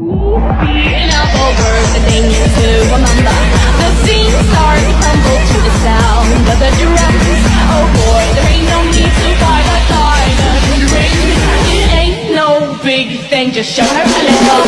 Beating up over the thing to remember. The scene starts to crumble to the sound of the drums. Oh boy, there ain't no need to fight a silent ring. It ain't no big thing, just show her a little.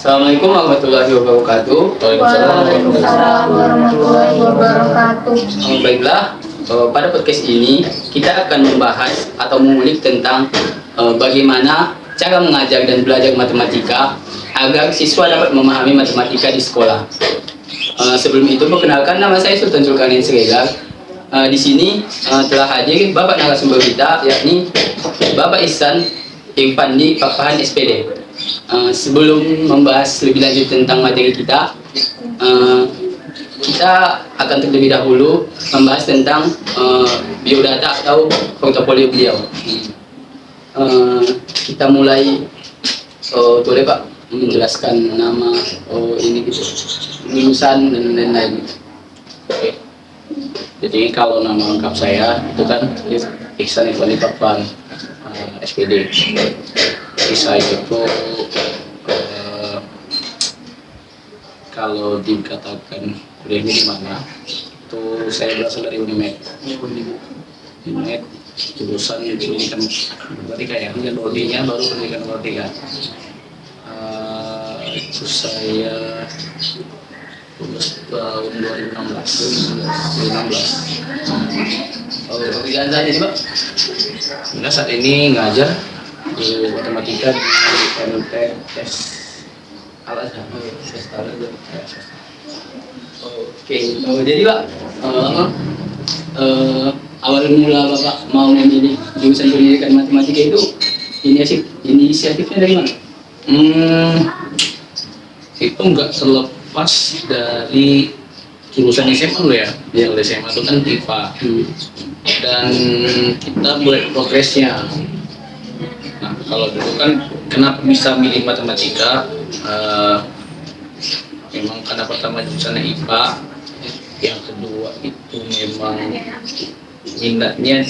Assalamualaikum warahmatullahi wabarakatuh. Waalaikumsalam warahmatullahi wabarakatuh. Baiklah, pada podcast ini kita akan membahas atau mengulik tentang bagaimana cara mengajar dan belajar matematika agar siswa dapat memahami matematika di sekolah. Sebelum itu, perkenalkan, nama saya Sultan Zulkarnain Siregar. Di sini telah hadir Bapak narasumber kita, yakni Bapak Ihsan Irfandi Pakpahan SPD. Sebelum membahas lebih lanjut tentang materi kita, kita akan terlebih dahulu membahas tentang biodata atau portofolio beliau. Kita mulai, boleh Pak menjelaskan nama, ini gitu, lulusan dan lain-lain. Oke. Jadi kalau nama lengkap saya itu kan Ihsan Irfandi Pakpahan SPD. Saya itu kalau dikatakan kuliahnya di mana, itu saya berasal dari Unimed, jurusan pendidikan matematika ya, dan prodinya baru pendidikan matematika. Itu saya lulus tahun 2016. Pekerjaan saja sih Pak? Nah, saat ini ngajar di matematika di MTS Al-Azhar. Oke, jadi Pak, awal mula Bapak mau memilih jurusan pendidikan matematika itu inisiatifnya dari mana? Itu nggak terlepas dari jurusan SMA dulu ya. Yang SMA itu kan IPA. Dan kita mulai progresnya. Nah, kalau dulu kan kenapa bisa milih matematika? Memang karena pertama jurusannya IPA, yang kedua itu memang minatnya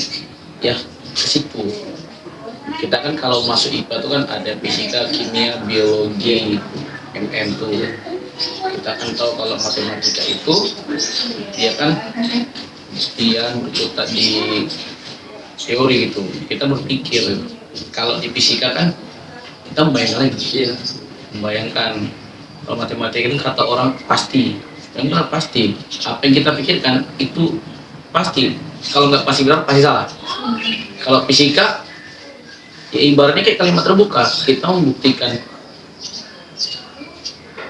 ya ke situ. Kita kan kalau masuk IPA itu kan ada fisika, kimia, biologi, MM tuh. Kita kan tahu kalau matematika itu dia kan dia berkutat di teori gitu. Kita berpikir kalau di fisika kan kita membayangkan kalau matematika itu kata orang pasti, yang benar pasti. Apa yang kita pikirkan itu pasti. Kalau nggak pasti benar pasti salah. Kalau fisika ya ibaratnya kayak kalimat terbuka. Kita membuktikan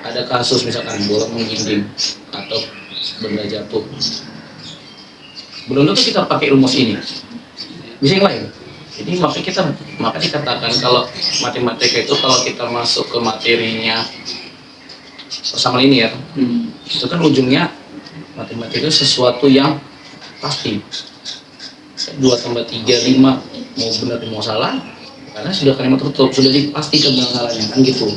ada kasus misalkan bola menggunting atau benda jatuh. Belum tentu kita pakai rumus ini. Bisa yang lain. Jadi maka dikatakan kalau matematika itu kalau kita masuk ke materinya sama linear, itu kan ujungnya matematika itu sesuatu yang pasti. 2 tambah 3, 5, mau benar mau salah, karena sudah kalimat tertutup, sudah dipastikan benar salahnya, kan gitu.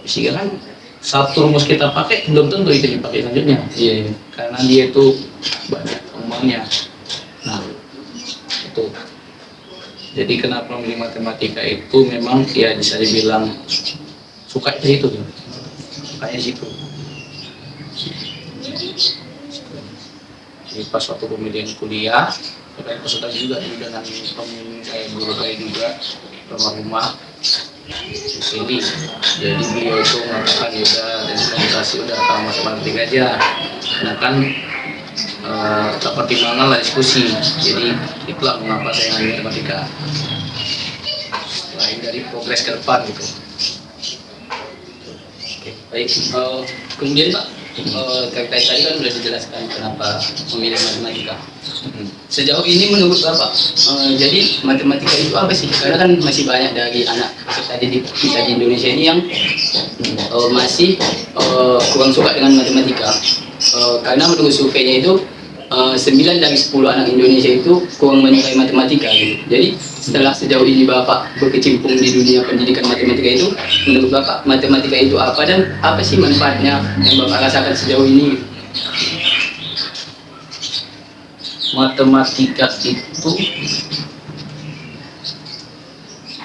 Fisika kan satu rumus kita pakai belum tentu itu dipakai selanjutnya. Iya. Karena dia itu banyak umumnya. Nah, itu. Jadi kenapa memilih matematika itu memang ya bisa dibilang suka di situ, sukanya di situ. Jadi pas waktu pemilihan kuliah, saya konsultasi juga dengan pemimpin saya, guru saya juga, rumah-rumah pilih. Jadi beliau itu mengatakan udah dan konsultasi udah kalau matematika aja. Karena kan pertimbangan lah diskusi. Jadi itulah mengapa saya ngambil matematika. Selain dari progres ke depan gitu. Oke, baik. Kemudian Pak, terkait tadi kan sudah dijelaskan kenapa memilih matematika. Sejauh ini menurut Bapak, jadi matematika itu apa sih? Karena kan masih banyak dari anak peserta didik kita di Indonesia ini yang masih kurang suka dengan matematika. Karena menurut surveinya itu 9 dari 10 anak Indonesia itu kurang menyukai matematika gitu. Jadi setelah sejauh ini Bapak berkecimpung di dunia pendidikan matematika itu, menurut Bapak matematika itu apa dan apa sih manfaatnya yang Bapak rasakan sejauh ini? Matematika itu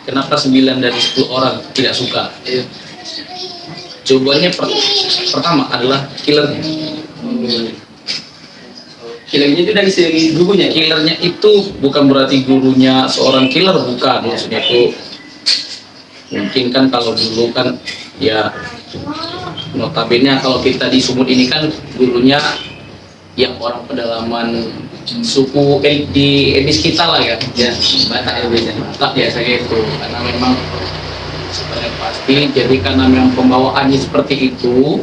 kenapa 9 dari 10 orang tidak suka? Iya. Jawabannya pertama adalah killernya. Killernya itu dari segi gurunya. Killernya itu bukan berarti gurunya seorang killer, bukan. Maksudnya itu mungkin kan kalau dulu kan ya notabene kalau kita di Sumut ini kan gurunya yang orang pedalaman suku di etnis kita lah ya. Ya, Batak ya biasanya. Tak biasanya itu karena memang sebenarnya pasti jadi karena memang pembawaannya seperti itu,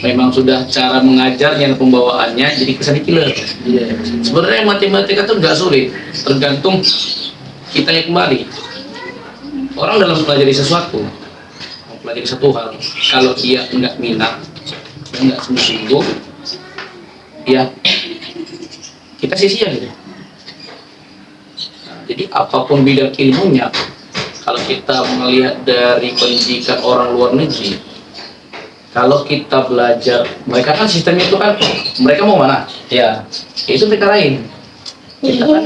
memang sudah cara mengajarnya dan pembawaannya jadi kesannya killer. Iya. Sebenarnya matematika itu nggak sulit, tergantung kitanya kembali. Orang dalam pelajari sesuatu, mempelajari satu hal, kalau dia nggak minat dan nggak sungguh-sungguh, ya kita sia-sia gitu. Nah, jadi apapun bidang ilmunya, kalau kita melihat dari pendidikan orang luar negeri, kalau kita belajar, mereka kan sistemnya itu kan, mereka mau mana? Ya. Itu perkara lain. Kita kan,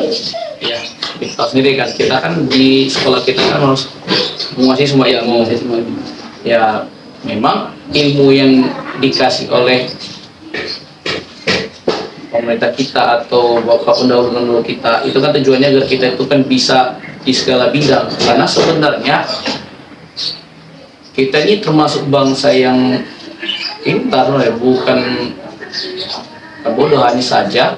ya, kita tahu sendiri kan, kita kan di sekolah kita kan harus menguasai semua ilmu. Ya, memang ilmu yang dikasih oleh pemerintah kita atau bapak pendahulu kita, itu kan tujuannya agar kita itu kan bisa di segala bidang, karena sebenarnya kita ini termasuk bangsa yang pintar ya, bukan bodoh, hanya saja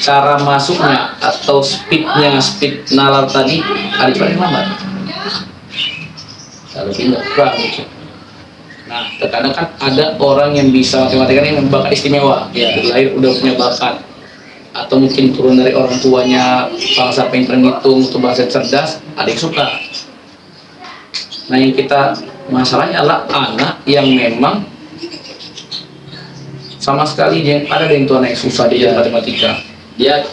cara masuknya atau speed nalar tadi ada paling lambat kalau tidak kurang gitu. Nah, terkadang kan ada orang yang bisa matematika ini bakat istimewa, ya, lahir udah punya bakat, atau mungkin turun dari orang tuanya bangsa pintar ngitung atau bangsa cerdas, ada yang suka. Nah, yang kita masalahnya adalah anak yang memang sama sekali ada yang tuh anak yang susah dia matematika. Dia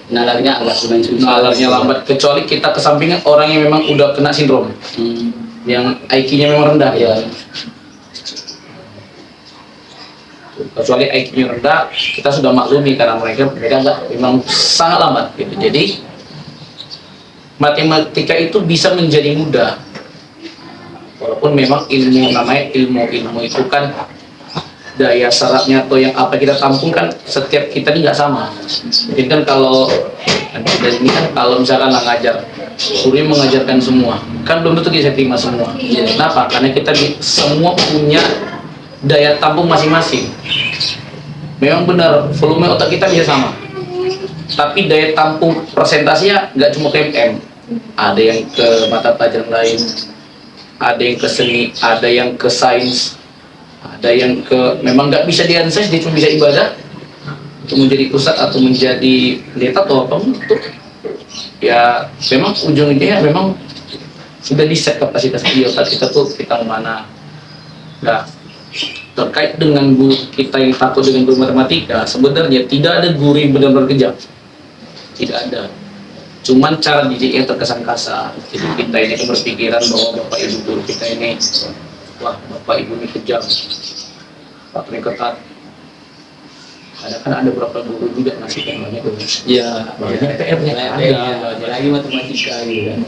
nalarnya agak susah. Nalarnya lambat, kecuali kita kesampingan orang yang memang udah kena sindrom, yang IQ-nya memang rendah ya. Kecuali IQ-nya rendah, kita sudah maklumi karena mereka nggak, memang sangat lambat gitu. Jadi matematika itu bisa menjadi mudah, walaupun memang namanya ilmu itu kan daya serapnya atau yang apa kita tampung kan setiap kita ini nggak sama. Mungkin kan kalau dari ini kan kalau misalkan ngajar, gurunya mengajarkan semua, kan belum tentu bisa terima semua. Kenapa? Karena kita semua punya daya tampung masing-masing. Memang benar, volume otak kita bisa sama, tapi daya tampung presentasinya nggak cuma ke MM. Ada yang ke mata pelajaran lain, ada yang ke seni, ada yang ke sains, ada yang ke memang nggak bisa dianalisis, dia cuma bisa ibadah untuk menjadi pusat atau menjadi pendeta atau apa untuk ya memang ujung-ujungnya memang sudah di set kapasitas di otak kita tuh kita mana. Nah, terkait dengan guru kita yang takut dengan guru matematika, sebenarnya tidak ada guru yang benar-benar kejam, tidak ada. Cuman cara didiknya terkesan kasar. Jadi kita ini berpikiran bahwa bapak ibu guru kita ini, wah bapak ibu ini kejam, paling ketat. Kadang kan ada beberapa guru juga ngasih temanya tuh. Iya. Banyak PR-nya ada. Lagi matematika gitu kan.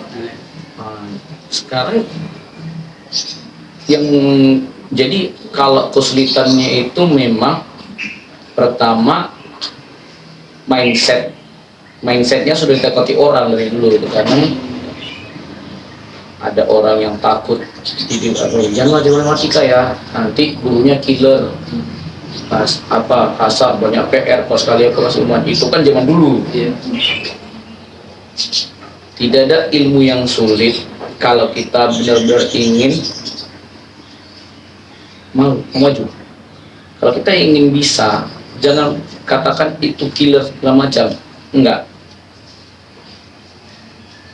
Sekarang yang jadi kalau kesulitannya itu memang pertama mindsetnya sudah ditakoti orang dari dulu itu, karena ada orang yang takut janganlah di matematika ya, nanti gurunya killer, kasar, banyak PR, pas kali kelas umat, itu kan zaman dulu. Tidak ada ilmu yang sulit kalau kita benar-benar ingin maju. Kalau kita ingin bisa, jangan katakan itu killer segala macam, enggak.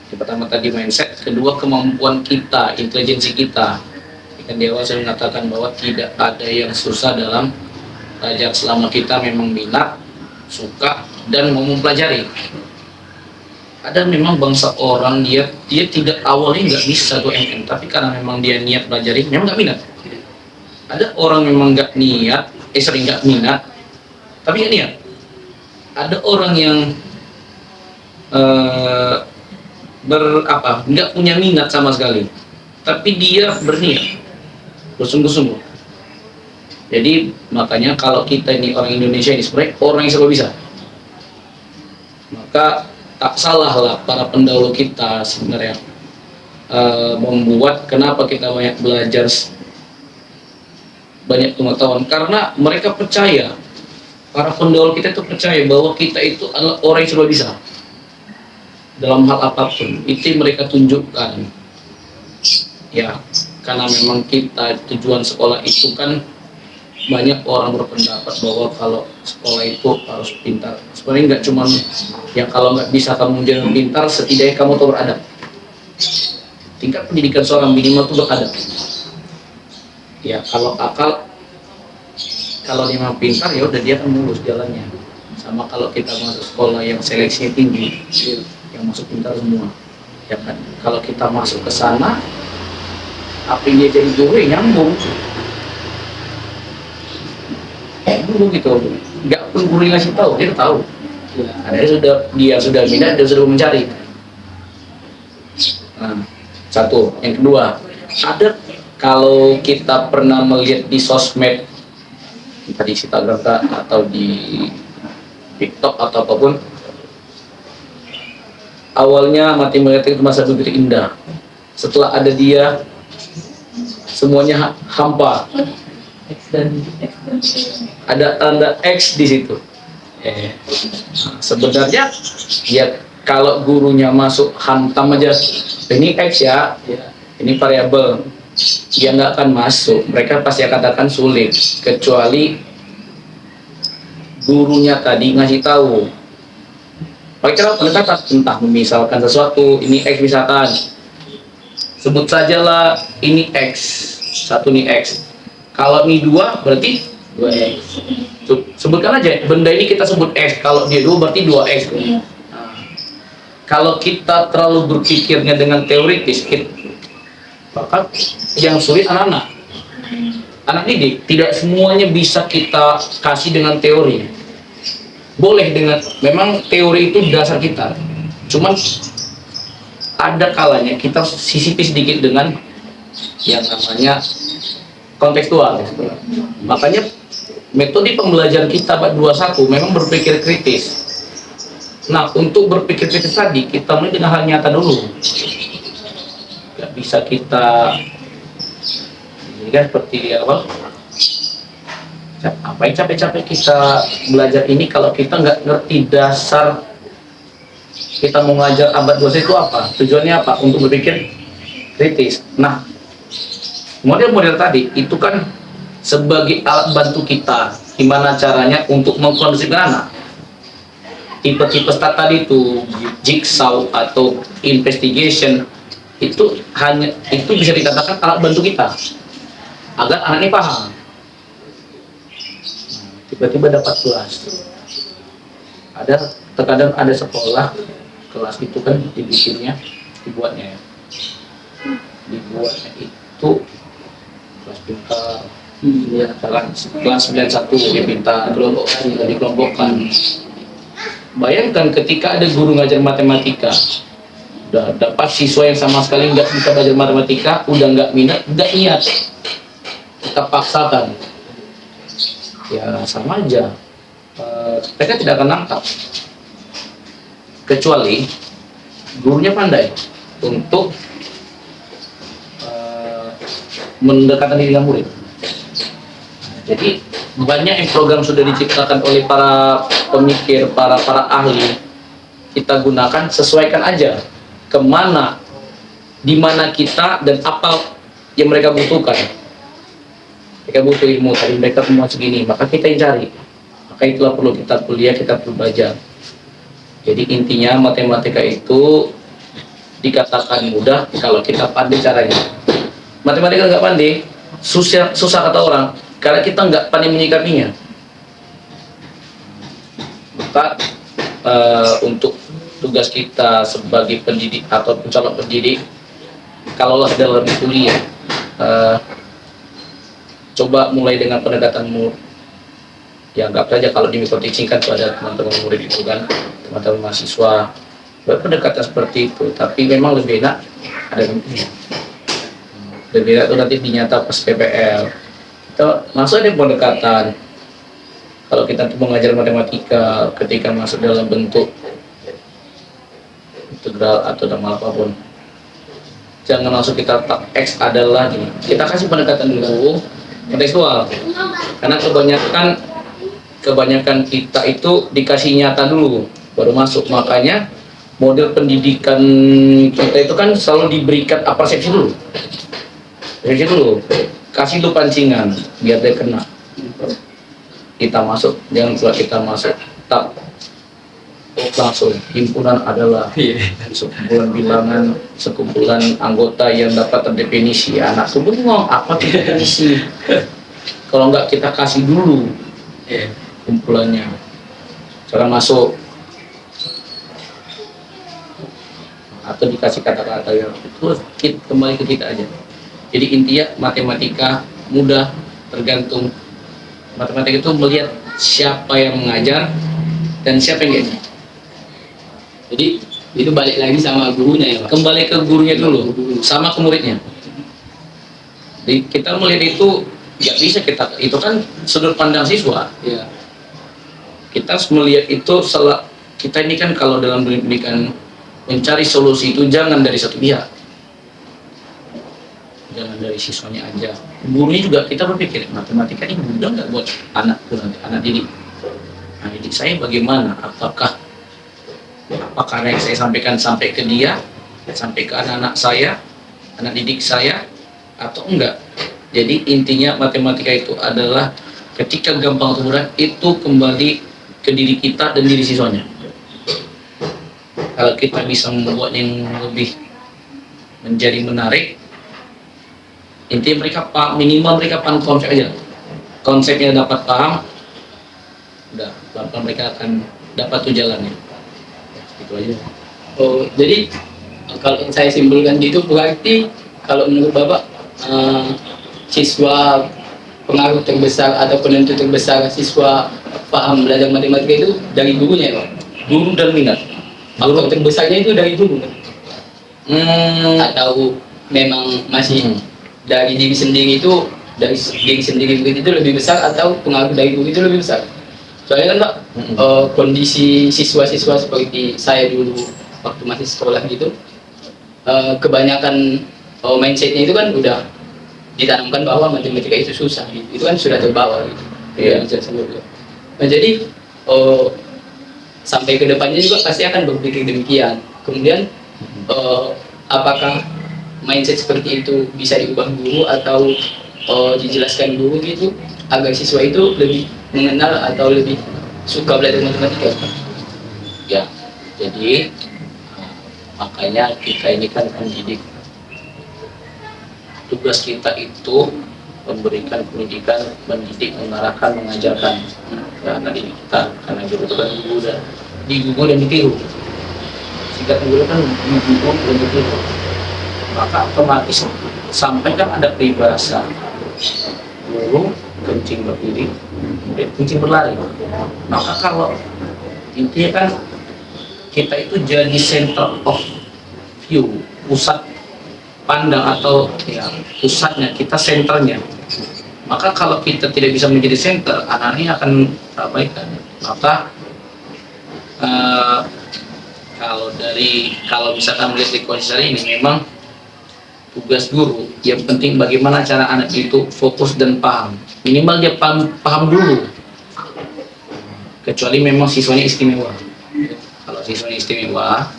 Yang pertama tadi mindset, kedua kemampuan kita, intelijensi kita. Dan di awal saya mengatakan bahwa tidak ada yang susah dalam belajar selama kita memang minat, suka, dan mau mempelajari. Ada memang bangsa orang dia tidak awalnya nggak bisa tuh MM, tapi karena memang dia niat pelajari, memang nggak minat. Ada orang memang nggak niat, sering nggak minat, tapi nggak niat. Ada orang yang nggak punya minat sama sekali, tapi dia berniat, bersungguh-sungguh. Jadi makanya kalau kita ini orang Indonesia ini sebenarnya orang yang serba bisa, maka tak salah lah para pendahulu kita sebenarnya membuat kenapa kita banyak belajar, banyak pengetahuan, karena mereka percaya, para pendahulu kita itu percaya bahwa kita itu adalah orang yang serba bisa dalam hal apapun. Itu yang mereka tunjukkan ya, karena memang kita tujuan sekolah itu kan banyak orang berpendapat bahwa kalau sekolah itu harus pintar. Sebenarnya nggak cuma yang kalau nggak bisa kamu jangan pintar, setidaknya kamu tahu beradab. Tingkat pendidikan seorang minimal itu beradab. Ya kalau akal, kalau dia memang pintar ya udah dia akan mulus jalannya. Sama kalau kita masuk sekolah yang seleksinya tinggi, yang masuk pintar semua. Ya kan? Kalau kita masuk ke sana, apa yang dia jadi guru yang nyambung. Dulu gitu, nggak pun guru ngasih tahu, dia tahu. Nah, dia sudah minat, dia sudah mencari. Nah, satu, yang kedua, ada kalau kita pernah melihat di sosmed, di Instagram atau di TikTok atau apapun, awalnya matematika itu masa begitu indah. Setelah ada dia, semuanya hampa. Ada tanda X di situ. Sebenarnya ya kalau gurunya masuk hantam aja, ini X ya, ini variabel, dia nggak akan masuk. Mereka pasti akan katakan sulit, kecuali gurunya tadi ngasih tahu. Pakai cara pendekatan, entah misalkan sesuatu, ini X misalkan, sebut sajalah ini X, satu ini X. Kalau ini 2 berarti 2X. Sebutkan aja, benda ini kita sebut X. Kalau dia 2 berarti 2X. Nah, kalau kita terlalu berpikirnya dengan teoritis, maka yang sulit anak-anak. Anak didik, tidak semuanya bisa kita kasih dengan teori. Boleh dengan, memang teori itu dasar kita. Cuman ada kalanya kita sisipi sedikit dengan yang namanya kontekstual. Makanya metode pembelajaran kita abad 21 memang berpikir kritis. Nah, untuk berpikir kritis tadi kita mulai dengan hal nyata dulu. Gak bisa kita ini kan seperti di awal, apa yang capek-capek kita belajar ini kalau kita nggak ngerti dasar kita mau ngajar abad 21 itu apa, tujuannya apa, untuk berpikir kritis. Nah, model-model tadi itu kan sebagai alat bantu kita gimana caranya untuk mengkondisikan anak. Tipe-tipe start tadi itu jigsaw atau investigation itu bisa dikatakan alat bantu kita agar anak ini paham. Tiba-tiba dapat kelas. Terkadang ada sekolah kelas itu kan dibuatnya itu kelas pintar, ya kelas 91 dia pintar, dikelompokkan. Bayangkan ketika ada guru ngajar matematika, udah dapat siswa yang sama sekali nggak bisa belajar matematika, udah nggak minat, nggak niat, kita paksakan, ya sama aja, mereka tidak akan nangkap, kecuali gurunya pandai untuk mendekatkan diri dengan murid. Jadi banyak yang program sudah diciptakan oleh para pemikir, para ahli, kita gunakan, sesuaikan aja kemana, di mana kita dan apa yang mereka butuhkan. Mereka butuh ilmu, tadi mereka semua segini, maka kita yang cari. Maka itulah perlu kita kuliah, kita perlu belajar. Jadi intinya matematika itu dikatakan mudah kalau kita pandai caranya. Matematika nggak pandai, susah kata orang karena kita nggak pandai menyikapinya. Maka untuk tugas kita sebagai pendidik atau calon pendidik, kalaulah dalam kuliah, coba mulai dengan pendekatanmu. Ya anggap saja kalau di micro teaching kan pada teman-teman murid itu kan, teman-teman mahasiswa, pendekatan seperti itu. Tapi memang lebih enak ada nantinya. Lebih enak itu nanti dinyata pas PPL. Kita masuk ada pendekatan. Kalau kita tuh mengajar matematika, ketika masuk dalam bentuk integral atau dalam apapun, jangan langsung kita tak X adalah gini. Kita kasih pendekatan dulu kontekstual, karena kebanyakan kita itu dikasih nyata dulu baru masuk. Makanya model pendidikan kita itu kan selalu diberikan persepsi dulu, kasih dulu pancingan biar dia kena. Kita masuk, jangan pula kita masuk tak langsung himpunan adalah sekumpulan bilangan, sekumpulan anggota yang dapat terdefinisi. Anak tuh bengong apa tuh definisi. Kalau enggak kita kasih dulu kumpulannya, cara masuk, atau dikasih kata-kata yang terus kembali ke kita aja. Jadi intinya matematika mudah, tergantung matematika itu melihat siapa yang mengajar dan siapa yang diajar. Jadi itu balik lagi sama gurunya ya Pak? Kembali ke gurunya dulu, sama ke muridnya. Jadi kita melihat itu nggak bisa kita, itu kan sudut pandang siswa. Iya. Kita harus melihat itu kita ini kan kalau dalam pendidikan mencari solusi itu jangan dari satu pihak, jangan dari siswanya aja. Gurunya juga kita berpikir matematika ini mudah nggak buat anakku nanti, anak didik. Nah, didik saya bagaimana? Apakah yang saya sampaikan sampai ke dia, sampai ke anak-anak saya, anak didik saya, atau enggak? Jadi intinya matematika itu adalah ketika gampang atau mudah itu kembali ke diri kita dan diri siswanya. Kalau kita bisa membuat yang lebih menjadi menarik, intinya mereka paham, minimal mereka paham konsep aja. Konsepnya dapat paham, udah pelan-pelan mereka akan dapat tuh jalannya. Itu aja. Oh, jadi kalau yang saya simpulkan gitu berarti kalau menurut Bapak siswa pengaruh terbesar atau penentu terbesar siswa paham belajar matematika itu dari gurunya ya Pak? Guru dan minat. Faktor terbesarnya itu dari guru kan? Atau memang masih dari diri sendiri itu, dari diri sendiri itu lebih besar atau pengaruh dari guru itu lebih besar? Soalnya kan Pak, kondisi siswa-siswa seperti saya dulu waktu masih sekolah gitu, kebanyakan mindsetnya itu kan udah ditanamkan bahwa matematika itu susah gitu. Itu kan sudah terbawa gitu. Iya. Nah, jadi sampai ke depannya juga pasti akan berpikir demikian. Kemudian apakah mindset seperti itu bisa diubah guru atau dijelaskan guru gitu agar siswa itu lebih mengenal atau lebih suka belajar matematika? Ya, jadi makanya kita ini kan pendidik. Tugas kita itu memberikan pendidikan, mendidik, mengarahkan, mengajarkan anak didik kita. Karena guru itu kan guru dan digugu dan ditiru. Singkat guru kan digugu dan ditiru. Maka otomatis sampai kan ada peribahasa guru kencing berdiri, murid kencing berlari. Maka kalau intinya kan kita itu jadi center of view, pusat pandang atau ya pusatnya, kita senternya. Maka kalau kita tidak bisa menjadi center, anak-anaknya akan terabaikan. Maka kalau misalkan melihat di kondisi hari ini, memang tugas guru yang penting bagaimana cara anak itu fokus dan paham. Minimal dia paham dulu. Kecuali memang siswanya istimewa. Kalau siswanya istimewa,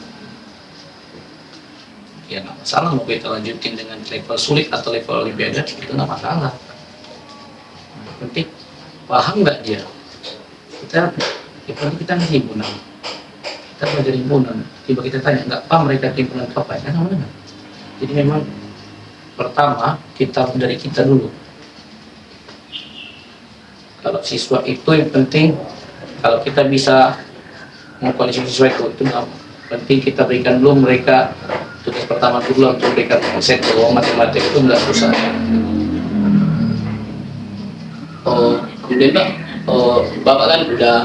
ya nggak masalah mau kita lanjutin dengan level sulit atau level olimpiade, itu nggak masalah. Yang penting paham nggak dia. Kita nggak himpunan, kita belajar himpunan, tiba kita tanya nggak paham mereka himpunan apa ya, kan nggak. Jadi memang pertama dari kita dulu, kalau siswa itu yang penting kalau kita bisa mengkondisi siswa itu nggak penting kita berikan dulu mereka tugas pertama dulu untuk berikan konsep bahwa matematika itu nggak susah. Oh, kemudian Pak, Bapak kan udah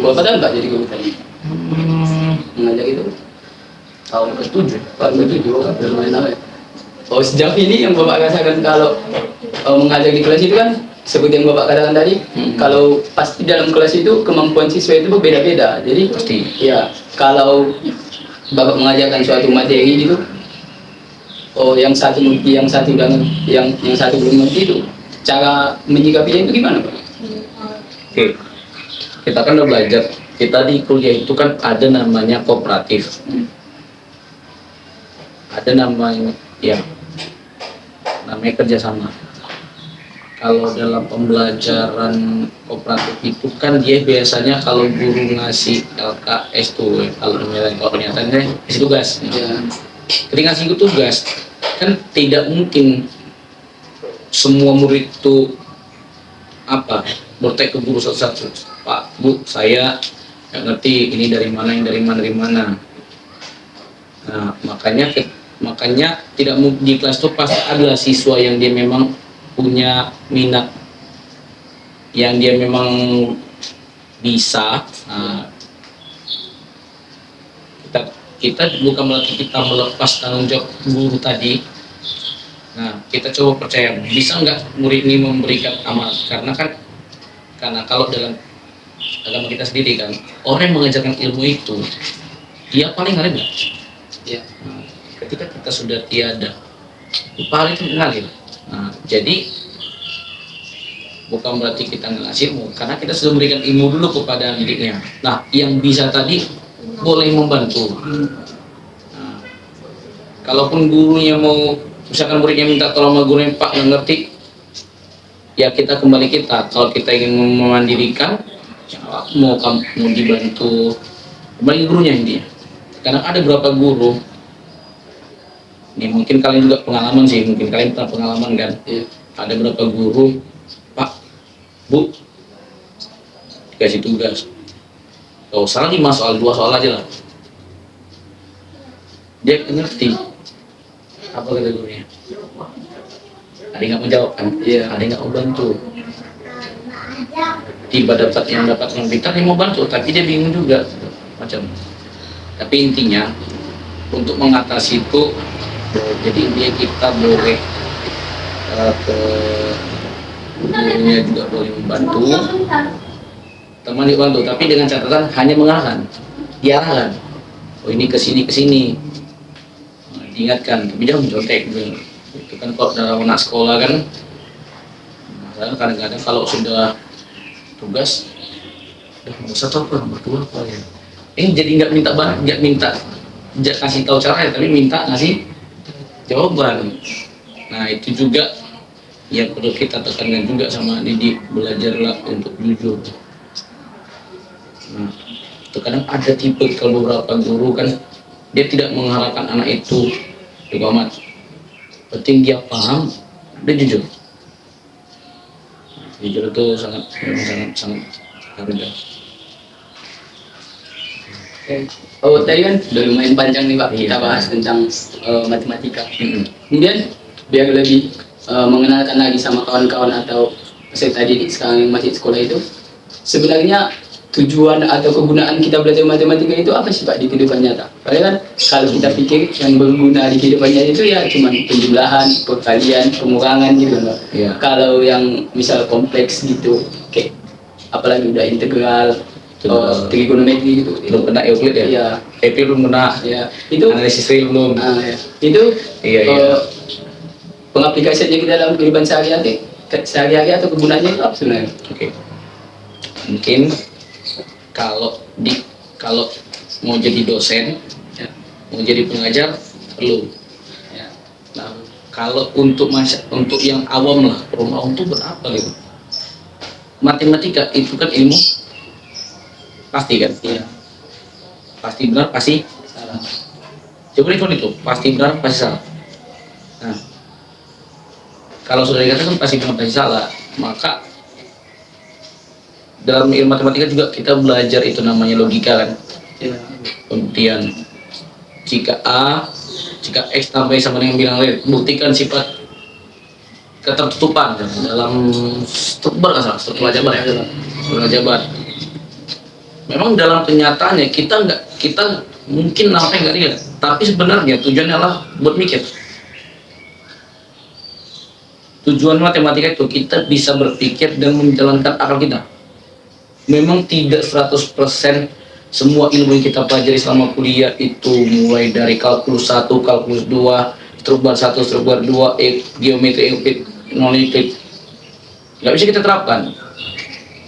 Bapak kan nggak jadi guru tadi mengajar itu Tahun ke-7 Pak itu juga lumayan lama ya. Oh, sejauh ini yang Bapak rasakan kalau mengajar di kelas itu kan seperti yang Bapak katakan tadi, kalau pasti dalam kelas itu kemampuan siswa itu berbeda-beda. Jadi Pasti. ya kalau Bapak mengajarkan suatu materi gitu, yang satu dan yang satu belum ngerti itu, cara menyikapinya itu gimana Pak? Oke, kita kan udah belajar. Kita di kuliah itu kan ada namanya kooperatif, ada namanya namanya kerjasama. Kalau dalam pembelajaran kooperatif itu kan dia biasanya kalau guru ngasih LKS tuh, kalau ternyata isi tugas. Ya. Ketika ngasih tugas kan tidak mungkin semua murid itu bertanya ke guru satu-satu, Pak, Bu, saya nggak ngerti ini dari mana. Nah, makanya tidak di kelas itu pasti adalah siswa yang dia memang punya minat, yang dia memang bisa. Nah, kita bukan berarti kita melepas tanggung jawab guru tadi. Nah, kita coba percaya bisa nggak murid ini memberikan amal, karena kalau dalam agama kita sendiri kan orang yang mengajarkan ilmu itu dia paling ngalir. Ya. Nah, ketika kita sudah tiada, paling itu mengalir. Nah, jadi bukan berarti kita ngasih ilmu, karena kita sudah memberikan ilmu dulu kepada didiknya. Nah, yang bisa tadi boleh membantu. Nah, kalaupun gurunya mau, misalkan muridnya minta tolong sama gurunya, Pak nggak ngerti, ya kita kembali kalau kita ingin memandirikan, ya mau dibantu kembali gurunya intinya. Karena ada beberapa guru, ini mungkin kalian juga pengalaman sih, mungkin kalian pernah pengalaman kan, ada beberapa guru, Pak, Bu, dikasih tugas, gak usah lagi 5 soal, 2 soal aja lah. Dia ngerti apa kata gurunya, ada yang nggak mau jawab kan, ada yang nggak mau bantu. Tiba dapat yang pintar, dia mau bantu, tapi dia bingung juga macam. Tapi intinya untuk mengatasi itu, jadi dia kita boleh ke gurunya juga boleh membantu, teman dibantu, tapi dengan catatan hanya mengarahkan, diarahkan. Oh ini ke sini, nah, diingatkan, tapi jangan mencontek. Itu kan kalau dalam anak sekolah kan, kadang-kadang kalau sudah tugas, nggak usah tahu berdua apa ya. Ini jadi nggak minta kasih tahu caranya, tapi minta ngasih jawaban. Nah itu juga yang perlu kita tekankan juga sama didik, belajarlah untuk jujur. Nah, terkadang ada tipe kalau beberapa guru kan dia tidak mengharapkan anak itu amat, penting dia paham, dia jujur. Jujur itu sangat harga. Oh tadi kan udah lumayan panjang nih Pak, kita bahas tentang matematika. Kemudian biar lebih mengenalkan lagi sama kawan-kawan atau peserta didik sekarang yang masih sekolah itu, sebenarnya tujuan atau kegunaan kita belajar matematika itu apa sih Pak di kehidupan nyata? Karena kan kalau kita pikir yang berguna di kehidupan nyata itu ya cuma penjumlahan, perkalian, pengurangan gitu Pak. Kalau yang misal kompleks gitu, kayak apalagi udah integral, trigonometri gitu. Belum kena Euclid ya? Iya. Belum kena. Iya. Itu analisis real belum. Itu Iya. Pengaplikasiannya kita dalam kehidupan sehari-hari atau kegunaannya itu apa sebenarnya? Oke. Mungkin kalau mau jadi dosen, mau jadi pengajar perlu. Nah, kalau untuk yang awam lah, orang awam itu berapa gitu? Matematika itu kan ilmu pasti kan? Iya. Pasti benar, pasti Salah. coba hitung itu, pasti benar, pasti salah. Nah, kalau sudah dikatakan pasti benar, pasti salah, maka dalam ilmu matematika juga kita belajar itu namanya logika kan. Ya. Kemudian jika X tambah Y sama dengan bilangan lain, buktikan sifat ketertutupan dalam struktur kan, struktur aljabar ya, struktur aljabar. Memang dalam kenyataannya kita mungkin namanya nggak lihat, tapi sebenarnya tujuannya adalah buat mikir. Tujuan matematika itu kita bisa berpikir dan menjalankan akal kita. Memang tidak 100% semua ilmu yang kita pelajari selama kuliah itu, mulai dari kalkulus 1, kalkulus 2, struktur 1, struktur 2, geometri Euclid, non Euclid, nggak bisa kita terapkan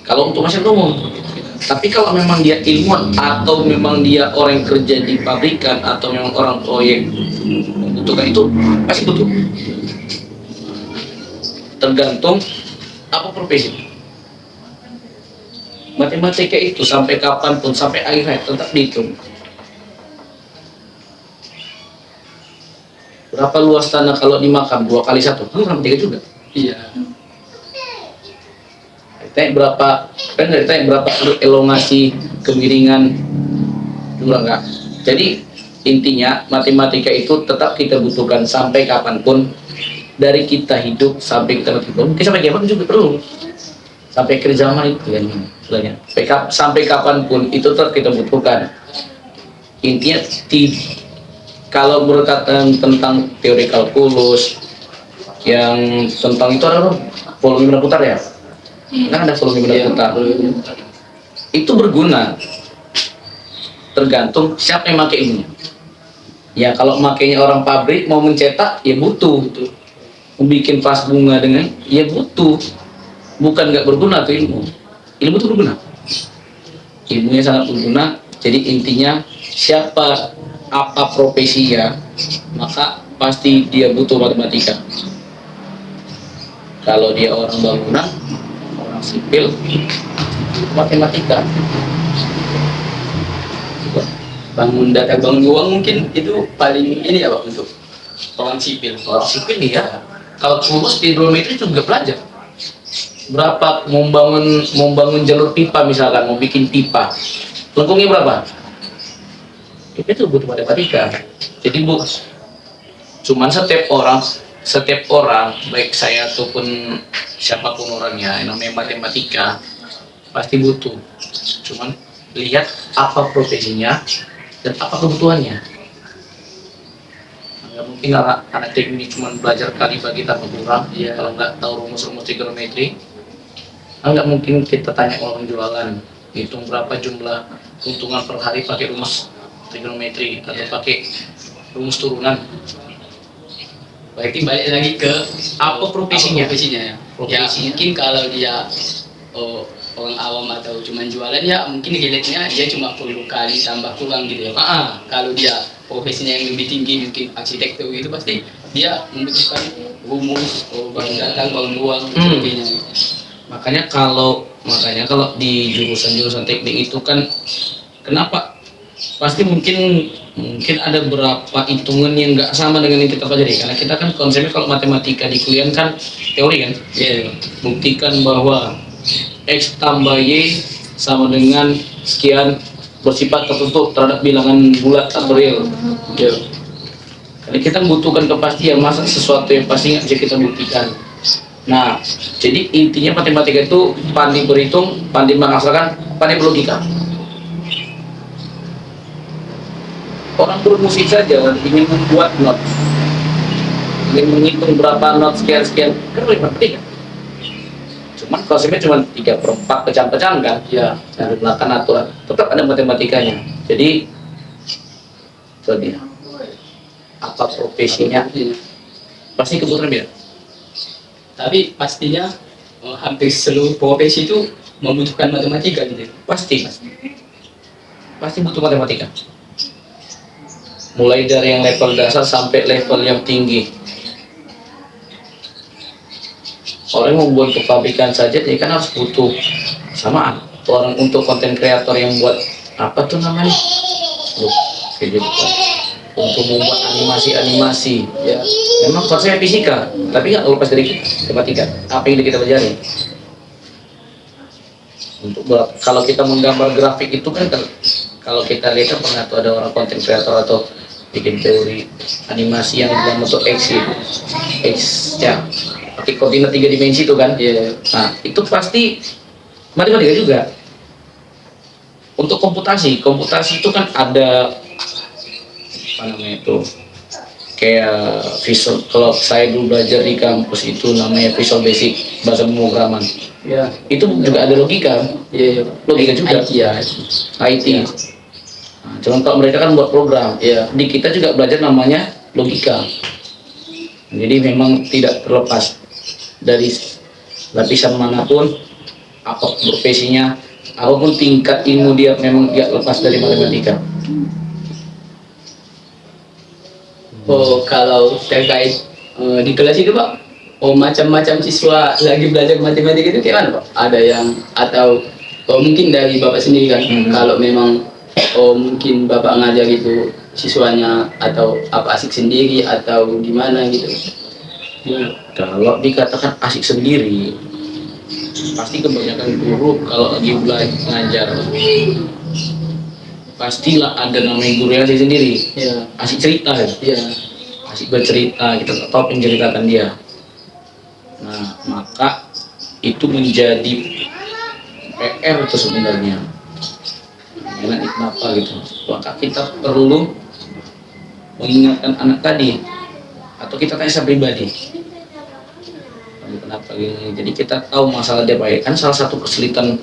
kalau untuk masyarakat umum. Tapi kalau memang dia ilmuwan atau memang dia orang yang kerja di pabrikan atau memang orang proyek membutuhkan itu, pasti butuh. Tergantung apa profesi. Matematika itu sampai kapanpun, sampai akhir hayat tetap dihitung. Berapa luas tanah kalau dimakan 2 kali 1? Kan matematika juga. Iya. Tanya berapa elongasi kemiringan jumlah enggak. Jadi intinya matematika itu tetap kita butuhkan sampai kapanpun, dari kita hidup sampai kita mati pun. Sampai kiamat juga perlu. Sampai akhir zaman itu kan sebenarnya. Sampai kapanpun itu tetap kita butuhkan. Intinya kalau berkata tentang teori kalkulus yang tentang itu adalah volume benda putar ya. Kan ada volume benda putar. Itu berguna. Tergantung siapa yang pakai ilmunya. Ya kalau makainya orang pabrik mau mencetak ya butuh. Membikin vas bunga dengan ya butuh. Bukan nggak berguna tuh ilmu. Ilmu itu berguna. Ilmunya sangat berguna. Jadi intinya siapa apa profesinya, maka pasti dia butuh matematika. Kalau dia orang bangunan, orang sipil, matematika. Bangun data, bangun uang mungkin itu paling ini ya Pak untuk orang sipil. Orang sipil ya. Kalau kursus di hidrometri juga belajar. Berapa membangun jalur pipa misalkan, mau bikin pipa. Lengkungnya berapa? Itu butuh matematika. Jadi cuman setiap orang baik saya ataupun siapapun orangnya yang namanya matematika pasti butuh. Cuman lihat apa profesinya dan apa kebutuhannya. Nggak mungkin anak teknik cuma belajar kali bagi tambah kurang ya, kalau nggak tahu rumus-rumus trigonometri. Nggak mungkin kita tanya orang jualan hitung berapa jumlah keuntungan per hari pakai rumus trigonometri atau pakai rumus turunan. Berarti balik lagi ke Apa profesinya? Ya mungkin kalau dia orang awam atau cuma jualan ya mungkin relate-nya dia cuma perlu kali tambah kurang gitu ya Pak. Kalau dia profesinya yang lebih tinggi mungkin arsitektur itu pasti dia membutuhkan rumus, bangun datang, bangun ruang, sebagainya. Makanya kalau di jurusan teknik itu kan kenapa pasti mungkin ada beberapa hitungan yang nggak sama dengan yang kita pelajari, karena kita kan konsepnya kalau matematika di kuliah kan teori kan. Buktikan bahwa X tambah Y sama dengan sekian bersifat tertutup terhadap bilangan bulat atau real. Karena kita membutuhkan kepastian, masa sesuatu yang pasti nggak bisa kita buktikan. Nah, jadi intinya matematika itu pandai berhitung, pandai menghasilkan, pandai berlogika. Orang bermusik saja ingin membuat not, ingin menghitung berapa not sekian kan lebih penting. Cuman konsepnya cuma 3/4 pecahan-pecahan kan, ya dari belakang aturan, tetap ada matematikanya. Jadi itu dia. Apa profesinya pasti kebutuhan beda. Tapi pastinya hampir seluruh profesi itu membutuhkan matematika gitu. Pasti butuh matematika. Mulai dari yang level dasar sampai level yang tinggi. Orang yang membuat kepabrikan saja, dia kan harus butuh samaan. Orang untuk konten kreator yang buat apa tuh namanya? Untuk membuat animasi, ya. Memang konsepnya fisika, tapi nggak lepas dari matematika. Apa yang kita pelajari? Kalau kita menggambar grafik itu kan kalau kita lihat kan pernah tuh ada orang konten kreator atau bikin teori animasi yang dalam bentuk X ya, pakai koordinat 3 dimensi itu kan. Nah itu pasti matematika juga. Untuk komputasi itu kan ada apa namanya itu, kayak visual. Kalau saya dulu belajar di kampus itu namanya Visual Basic, bahasa pemrograman. Itu juga ada logika. Logika juga. IT. Nah, cuman kalau mereka kan buat program. Di kita juga belajar namanya logika. Jadi memang tidak terlepas dari lapisan manapun, apa profesinya, apapun tingkat ilmu dia, memang tidak lepas dari matematika. Kalau terkait di kelas itu Pak, macam-macam siswa lagi belajar matematika itu kayak mana Pak? Ada yang atau mungkin dari Bapak sendiri kan, kalau memang mungkin Bapak ngajar itu siswanya atau apa asik sendiri atau gimana gitu? Kalau dikatakan asik sendiri, pasti kebanyakan guru kalau lagi belajar ngajar pastilah ada namanya guru yang asik sendiri. Asik cerita ya. Asik bercerita, kita tak tahu penceritakan dia. Nah maka itu menjadi PR itu sebenarnya. Kenapa gitu? Maka kita perlu mengingatkan anak tadi, atau kita tanya secara pribadi. Kenapa gini? Jadi kita tahu masalah dia baik. Kan salah satu kesulitan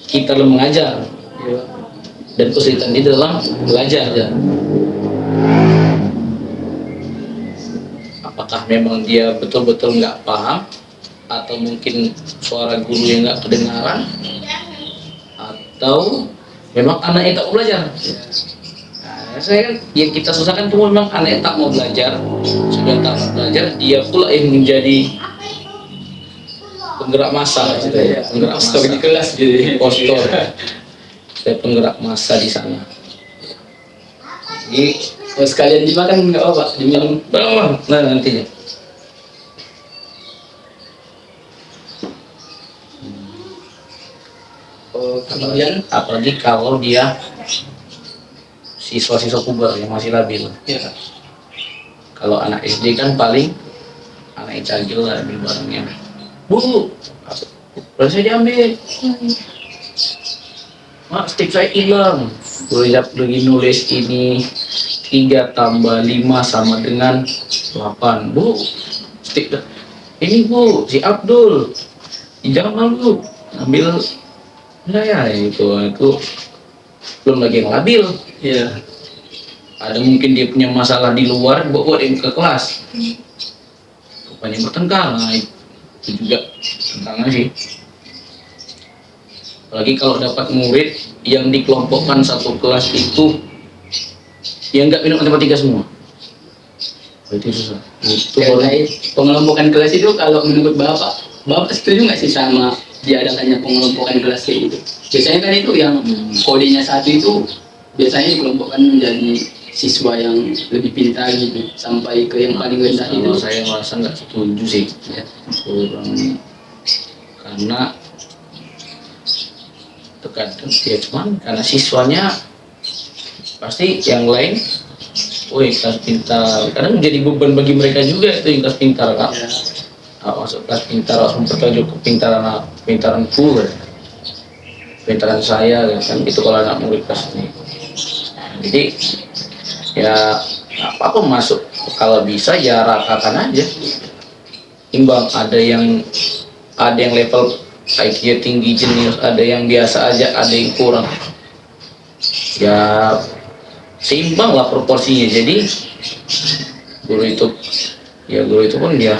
kita dalam mengajar dan kesulitan di dalam belajar. Apakah memang dia betul-betul nggak paham, atau mungkin suara guru yang nggak kedengaran, atau memang anaknya tak mau belajar. Nah, saya kan yang kita susahkan itu memang anaknya tak mau belajar. Sudah tak mau belajar, dia pula yang menjadi penggerak massa, penggerak massa di kelas, jadi impostor. Saya penggerak massa di sana. Jadi sekalian dimakan nggak apa Pak? Diminum berapa? Nah nantinya. Kemudian apalagi kalau dia siswa-siswa puber yang masih labil. Kalau anak SD kan paling anak cagil lah, ambil barangnya. Bu, boleh saya diambil? Mak, stick saya hilang. Boleh lagi nulis ini 3 tambah 5 sama dengan 8. Bu, stick ini Bu, si Abdul. Jangan malu, ambil saya itu belum lagi yang labil. Ada mungkin dia punya masalah di luar, bawa dia ke kelas. Rupanya bertengkar, nah itu juga tantangan sih. Apalagi kalau dapat murid yang dikelompokkan satu kelas itu yang nggak minum matematika semua. Itu susah. Pengelompokan kelas itu kalau menurut Bapak setuju nggak sih sama diadakannya pengelompokan kelas kayak gitu? Biasanya kan itu yang kodenya 1 itu biasanya dikelompokkan menjadi siswa yang lebih pintar gitu sampai ke yang paling rendah itu. Kalau saya merasa nggak setuju sih, kurang, karena terkadang ya cuman karena siswanya pasti yang lain, kelas pintar, kadang menjadi beban bagi mereka juga itu yang kelas pintar kan. Masuk kelas pintar harus mempertajam kepintaranku, pintaran saya kan itu kalau anak murid kelas ini. Jadi ya apa masuk, kalau bisa ya ratakan aja, imbang. Ada yang level IQ tinggi jenius, ada yang biasa aja, ada yang kurang, ya seimbang lah proporsinya. Jadi guru itu pun dia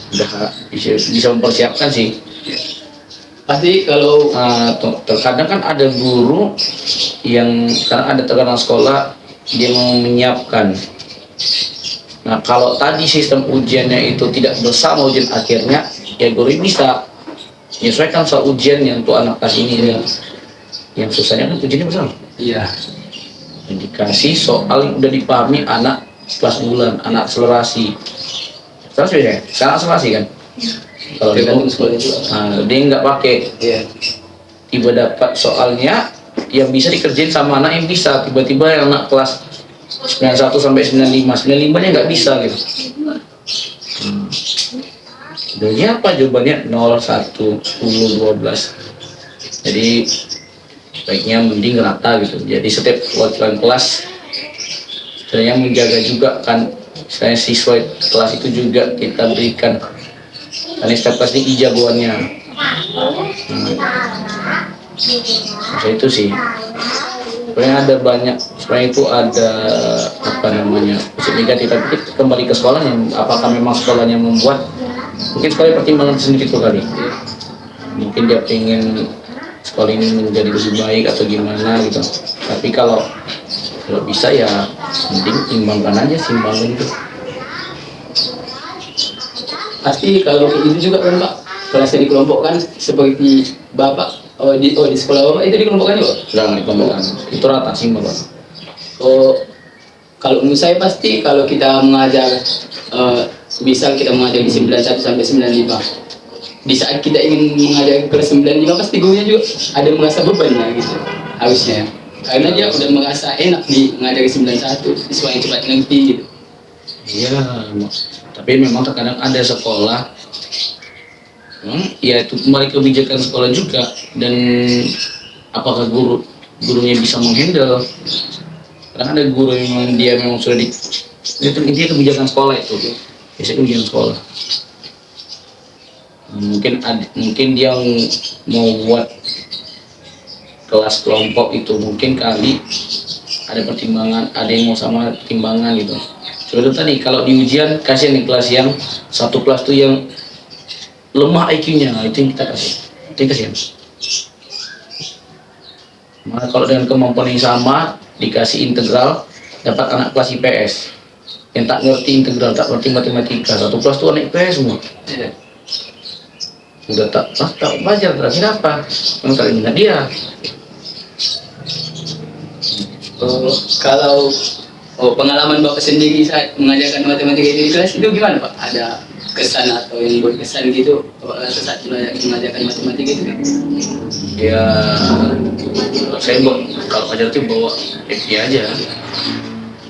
udah bisa mempersiapkan sih. Pasti kalau terkadang kan ada guru yang karena ada tekanan sekolah dia mau menyiapkan. Nah kalau tadi sistem ujiannya itu tidak bersama ujian akhirnya, ya guru bisa menyesuaikan soal ujian yang untuk anak kelas ini. Yang susahnya kan ujiannya bersama. Dikasih soal yang udah dipahami anak kelas bulan, anak akselerasi. Terus beda, sekarang akselerasi kan? Kalau tergantung sekolah juga. dia nggak pakai, Iya. tiba dapat soalnya yang bisa dikerjain sama anak yang bisa, tiba-tiba yang anak kelas 91 sampai 95, 95-nya nggak bisa gitu. Jadi apa jawabannya? 0, 1, 10, 12. Jadi baiknya mending rata gitu. Jadi setiap perwakilan kelas sebenarnya menjaga juga kan, misalnya siswa kelas itu juga kita berikan karena setiap kelas ini jagoannya. Masa itu sih sebenarnya ada banyak, sebenarnya itu ada apa namanya positif negatif, tapi kembali ke sekolahnya, apakah memang sekolahnya membuat, mungkin sekolah pertimbangan sendiri tuh kali, mungkin dia pengen sekolah ini menjadi lebih baik atau gimana gitu. Tapi kalau bisa ya mending imbangkan aja, simbangin itu. Pasti kalau kayak gitu juga kan Pak, kelasnya dikelompokkan seperti Bapak di sekolah Bapak itu dikelompokkan juga? Jangan dikelompokkan, itu rata sih Bapak. Oh, kalau menurut saya pasti kalau kita mengajar, misal kita mengajar di 91 sampai 95, di saat kita ingin mengajar ke kelas 95 pasti gurunya juga ada merasa beban lah gitu harusnya, karena dia udah merasa enak di mengajar di 91, siswa yang cepat ngerti gitu. Iya, tapi memang terkadang ada sekolah, ya itu kembali kebijakan sekolah juga, dan apakah gurunya bisa menghandle. Karena ada guru yang memang dia memang sudah itu intinya kebijakan sekolah itu, biasanya kebijakan sekolah. Mungkin dia mau buat kelas kelompok itu, mungkin kali ada pertimbangan, ada yang mau sama pertimbangan gitu. Seperti tadi kalau di ujian kasihan nih kelas yang satu kelas tuh yang lemah IQ-nya, itu yang kita kasih, itu yang kasihan. Nah, kalau dengan kemampuan yang sama dikasih integral, dapat anak kelas IPS yang tak ngerti integral, tak ngerti matematika, satu kelas tuh anak IPS semua. Udah tak belajar, terakhir apa? Enggak ingat dia. Kalau pengalaman Bapak sendiri saat mengajarkan matematika di kelas itu gimana Pak? Ada kesan atau yang berkesan gitu saat mengajarkan matematika itu? Ya, saya kalau ngajar tuh bawa happy aja.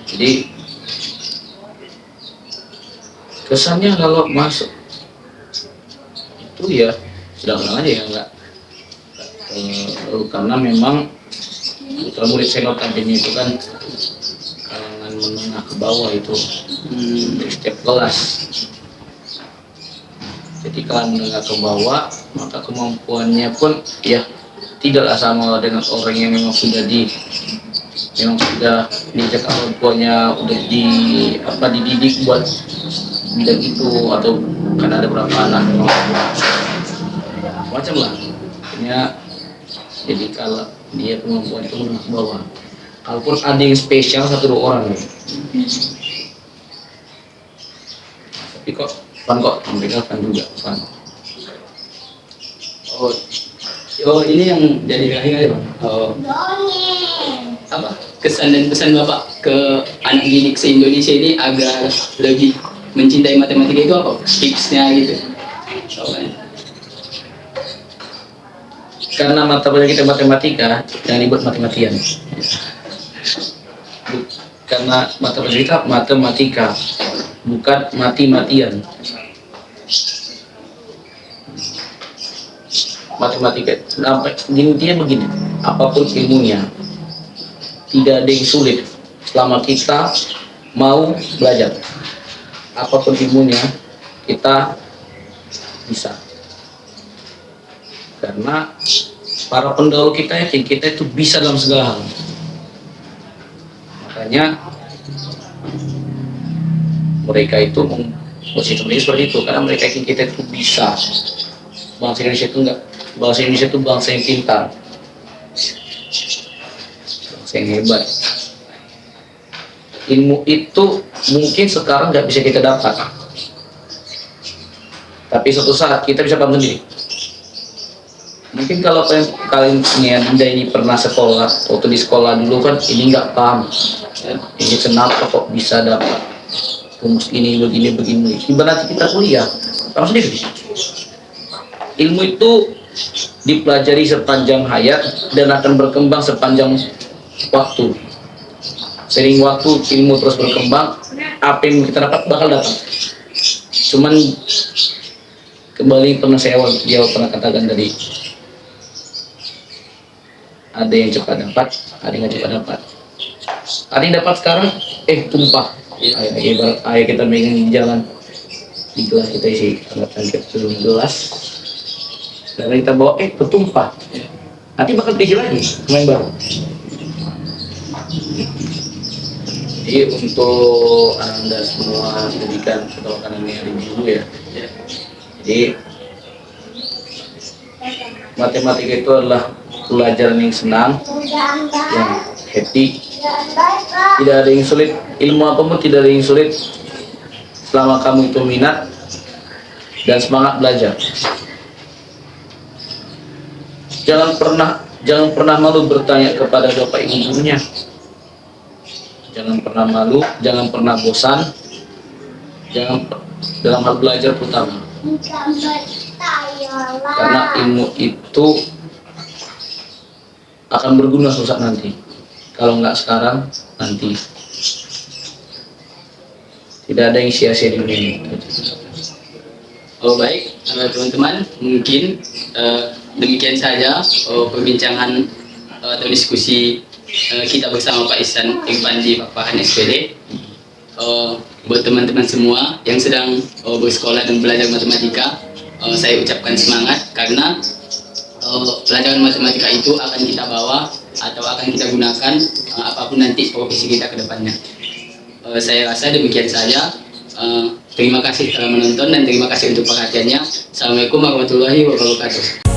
Jadi kesannya kalau masuk itu ya sedang-sedang aja ya, enggak karena memang kalau murid saya notabene itu kan kalangan menengah ke bawah itu dari setiap kelas. Jadi kalangan menengah ke bawah, maka kemampuannya pun ya tidaklah sama dengan orang yang memang sudah diajak orang tuanya udah dididik buat bidang itu, atau kan ada berapa anak macam lah ya. Jadi kalau dia kemampuan itu menengah ke bawah, kalaupun ada yang spesial 1-2 orang tapi kok mereka kan juga fun. Ini yang jadi terakhir aja Pak. Apa kesan dan pesan Bapak ke anak didik se-Indonesia ini agar lebih mencintai matematika itu apa? Tipsnya gitu. Karena mata pelajaran kita matematika, jangan dibuat matematian. Karena mata pelajaran kita matematika, bukan mati-matian. Matematika, intinya begini, apapun ilmunya, tidak ada yang sulit selama kita mau belajar. Apapun ilmunya, kita bisa. Karena para pendahulu kita yakin kita itu bisa dalam segala hal. Makanya mereka itu posisinya seperti itu, karena mereka yakin kita itu bisa. Bangsa Indonesia itu enggak. Bangsa Indonesia itu bangsa yang pintar, bangsa yang hebat. Ilmu itu mungkin sekarang nggak bisa kita dapat, tapi suatu saat kita bisa paham sendiri. Mungkin kalau kalian ini pernah sekolah, waktu di sekolah dulu kan ini nggak paham, ini kenapa kok bisa dapat rumus ini begini. Nanti kita kuliah, paham sendiri. ilmu itu dipelajari sepanjang hayat dan akan berkembang sepanjang waktu. Sering waktu ilmu terus berkembang, apa yang kita dapat bakal datang. Cuman kembali pernah dia pernah katakan tadi, ada yang cepat dapat, ada yang nggak cepat dapat. Ada yang dapat sekarang, tumpah. Ibarat air kita megang di jalan, di gelas kita isi angkatan ke gelas, dan kita bawa bertumpah. Nanti bakal diisi lagi, main baru. Jadi untuk Anda semua pendidikan atau akademi hari dulu ya. Jadi matematika itu adalah pelajaran yang senang, yang happy. Tidak ada yang sulit, ilmu apapun tidak ada yang sulit selama kamu itu minat dan semangat belajar. Jangan pernah malu bertanya kepada bapak ibu gurunya. Jangan pernah malu, jangan pernah bosan, jangan dalam hal belajar terutama. Karena ilmu itu akan berguna suatu saat nanti. Kalau nggak sekarang, nanti. Tidak ada yang sia-sia di dunia ini. Oh baik, teman-teman, mungkin demikian saja perbincangan atau diskusi kita bersama Pak Ihsan Irfan di Pakpahan SPD. Buat teman-teman semua yang sedang bersekolah dan belajar matematika, saya ucapkan semangat karena pelajaran matematika itu akan kita bawa atau akan kita gunakan apapun nanti profesi kita ke depannya. Saya rasa demikian saja. Terima kasih telah menonton dan terima kasih untuk perhatiannya. Assalamualaikum warahmatullahi wabarakatuh.